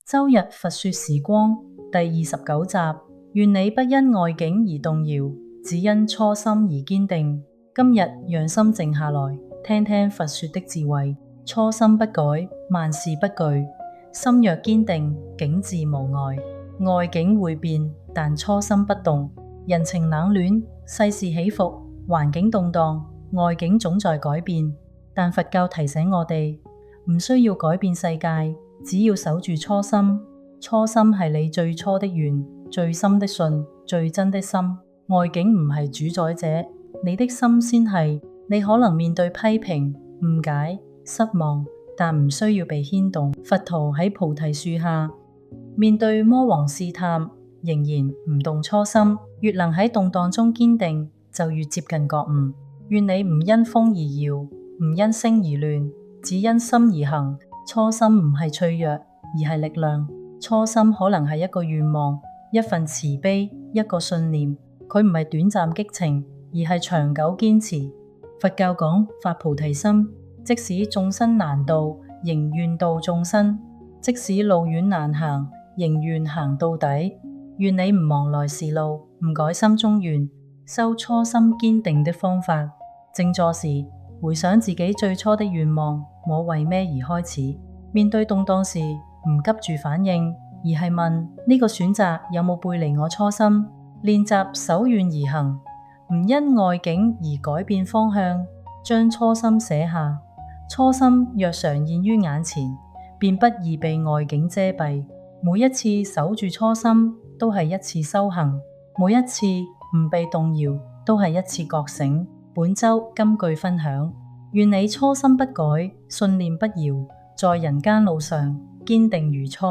周日佛說時光第29集，願你不因外境而動搖，只因初心而堅定。今日讓心靜下來，聽聽佛說的智慧。初心不改，萬事不懼；心若堅定，境自無礙。外境會變，但初心不動。人情冷暖，世事起伏，環境動盪，外境總在改變。但佛教提醒我哋，唔需要改變世界，只要守住初心。初心係你最初的願，最深的信，最真的心。外境唔係主宰者，你的心先係。你可能面對批評、誤解、失望，但唔需要被牽動。佛陀喺菩提樹下，面對魔王試探，仍然唔動初心。越能喺動盪中堅定，就越接近覺悟。願你唔因風而搖，唔因聲而亂，只因心而行。初心唔係脆弱，而係力量。初心可能係一個願望，一份慈悲，一個信念。佢唔係短暫激情，而係長久堅持。佛教講發菩提心，即使眾生難度，仍願度眾生；即使路遠難行，仍願行到底。願你唔忘來時路，唔改心中願，修初心堅定的方法。靜坐時，回想自己最初的願望，我為咩而開始？面對動盪時，唔急住反應，而係問呢個選擇有冇背離我初心？練習守願而行，唔因外境而改變方向，將初心寫下。初心若常現於眼前，便不易被外境遮蔽。每一次守住初心，都係一次修行；每一次唔被動搖，都係一次覺醒。本周金句分享：願你初心不改，信念不搖，在人間路上堅定如初。